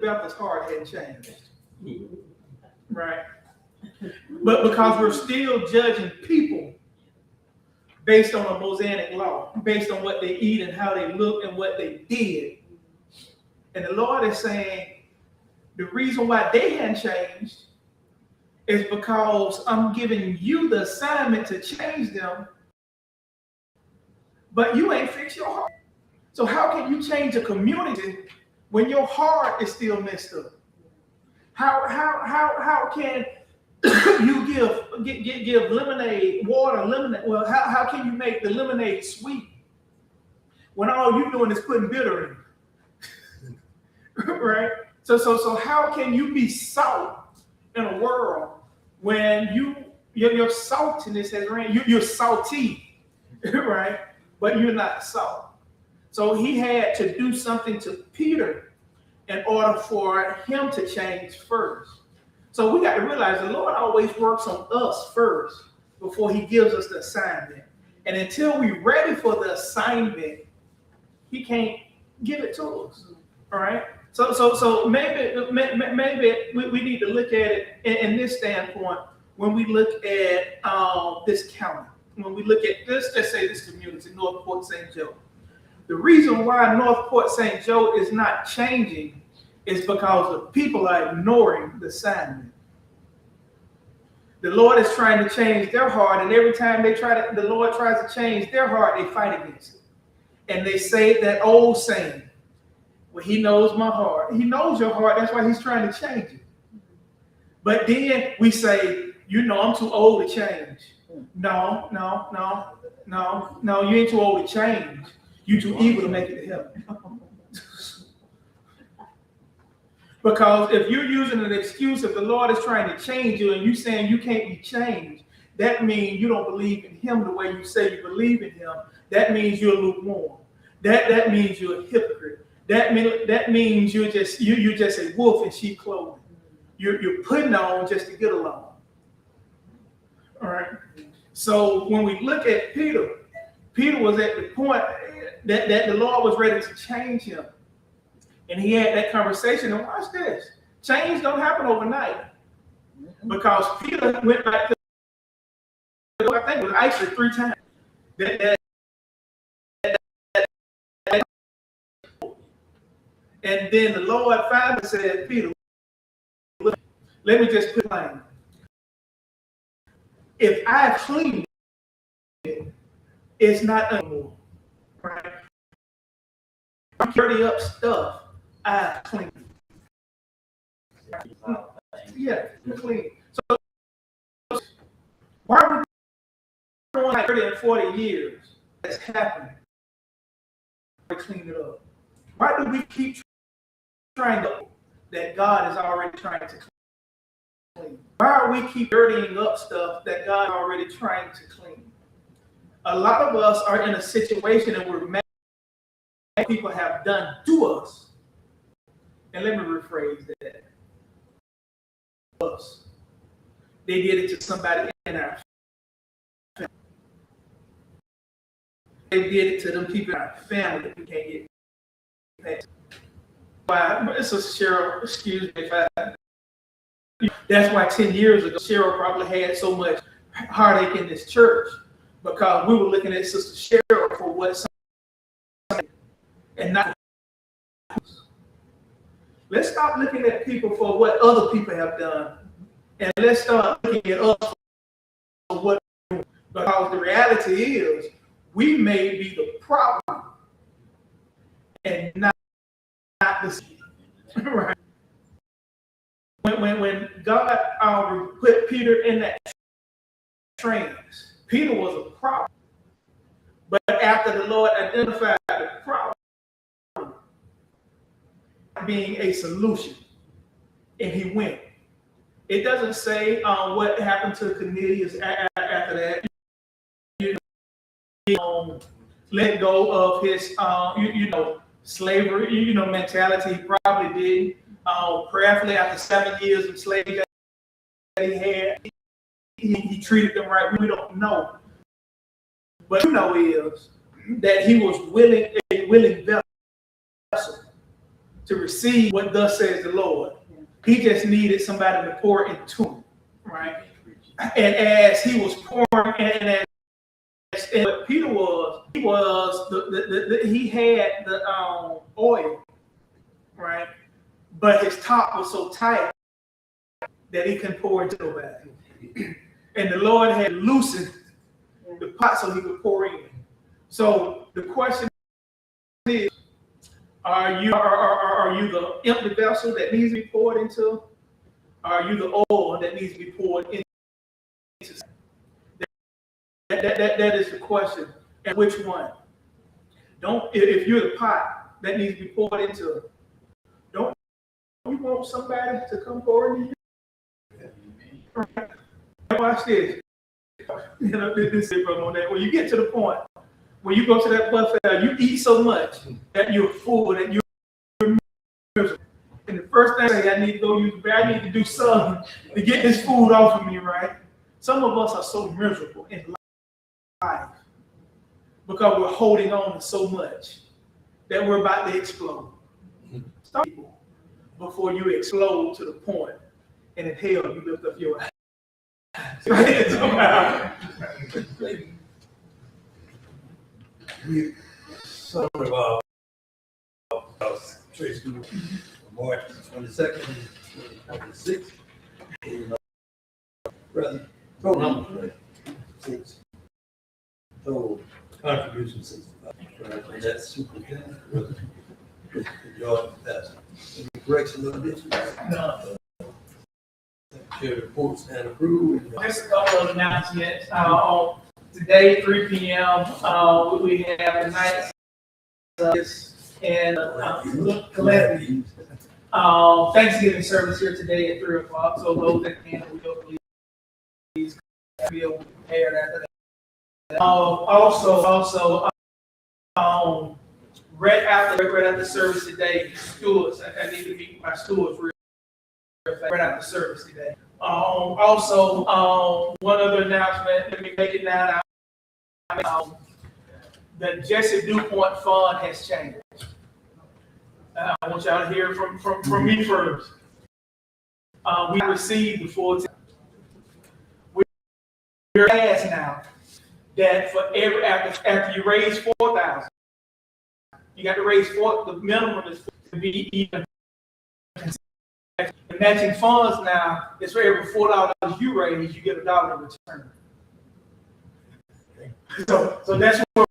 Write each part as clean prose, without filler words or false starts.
Bethel's heart hadn't changed, right? But because we're still judging people based on a Mosaic law, based on what they eat and how they look and what they did. And the Lord is saying the reason why they hadn't changed is because I'm giving you the assignment to change them, but you ain't fixed your heart. So how can you change a community when your heart is still messed up? How can you give lemonade, water, lemonade? Well, how can you make the lemonade sweet when all you're doing is putting bitter in it? Right? So how can you be salt in a world when your saltiness has ran? You're salty, right? But you're not salt. So he had to do something to Peter in order for him to change first. So we got to realize the Lord always works on us first before he gives us the assignment. And until we're ready for the assignment, he can't give it to us. All right? So maybe we need to look at it in this standpoint when we look at this county. When we look at this, let's say this community, North Port St. Joe. The reason why North Port St. Joe is not changing is because the people are ignoring the assignment. The Lord is trying to change their heart, and every time the Lord tries to change their heart, they fight against it. And they say that old saying, well, he knows my heart. He knows your heart. That's why he's trying to change it. But then we say, I'm too old to change. No, you ain't too old to change. You're too evil to make it to heaven. Because if you're using an excuse, if the Lord is trying to change you and you saying you can't be changed, that means you don't believe in him the way you say you believe in him. That means you're lukewarm. That means you're a hypocrite. That means you're just a wolf in sheep clothing. You're putting on just to get along. All right. So when we look at Peter was at the point that the Lord was ready to change him. And he had that conversation. And watch this. Change don't happen overnight. Because Peter went back to, I think it was actually 3 times. And then the Lord finally said, Peter, let me just put it plain. If I clean it, it's not anymore. Right? Dirty up stuff, I clean it. Yeah, clean. So why are we going like 30 and 40 years that's happening? We clean it up. Why do we keep trying to that God is already trying to clean? Why are we keep dirtying up stuff that God is already trying to clean? A lot of us are in a situation and we're mad at what people have done to us. And let me rephrase that. Us. They did it to somebody in our family. They did it to them people in our family that we can't get past. Why, it's a Cheryl, excuse me if I. That's why 10 years ago, Cheryl probably had so much heartache in this church because we were looking at Sister Cheryl for what something and not. Let's stop looking at people for what other people have done, and let's start looking at us for what we're doing. Because the reality is, we may be the problem and not the right. When God put Peter in that trance, Peter was a problem. But after the Lord identified the problem being a solution, and he went. It doesn't say what happened to Cornelius after that. Let go of his, slavery, mentality. He probably did. Prayerfully, after 7 years of slavery that he had, he treated them right. We don't know. But you know is that he was a willing vessel to receive what thus says the Lord. He just needed somebody to pour into him, right? And as he was pouring, and what Peter was, he had the oil, right? But his top was so tight that he couldn't pour into nobody. And the Lord had loosened the pot so he could pour in. So the question is, are you the empty vessel that needs to be poured into? Are you the oil that needs to be poured into? That is the question. And which one? If you're the pot that needs to be poured into, don't you want somebody to come pour into you? Watch this. This is on that. When you get to the point when you go to that buffet, you eat so much that you're full, that you're miserable. And the first thing I need to go use the bathroom, I need to do something to get this food off of me, right? Some of us are so miserable in life because we're holding on to so much that we're about to explode. Stop before you explode to the point, and in hell you lift up your eyes. Some of our trade school March 22nd, 2026. Brother, number 6. Total contribution 65. And that's superintendent, brother. Jordan Pastor. Any correction of this? No. Secretary reports and approved. Just a couple of announcements. Today, 3 p.m., we have the night and collective Thanksgiving service here today at 3 o'clock. So those that can, we will please be prepared after that. Also, right after service today, stewards. I need to meet my stewards right after service today. Also, one other announcement. Let me make it now. The Jesse DuPont Fund has changed. I want y'all to hear from me first. We received the full. We're asked now that for every after you raise 4,000, you got to raise the minimum is to be even. The matching funds now is for every $4 you raise, you get $1 in return. So that's where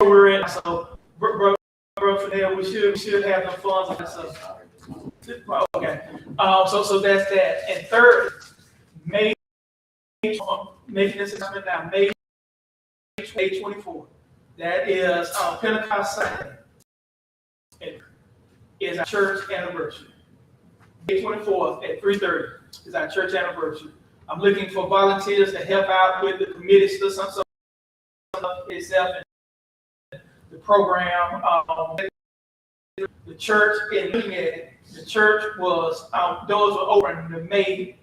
we're at. So, bro, Fidel, we should have the funds. Okay. So that's that. And third, making this announcement now, May 24th. That is Pentecost Sunday. It is our church anniversary. May 24th at 3:30 is our church anniversary. I'm looking for volunteers to help out with the committee stuff itself, the program. The church, in looking at it, the church was doors were open in May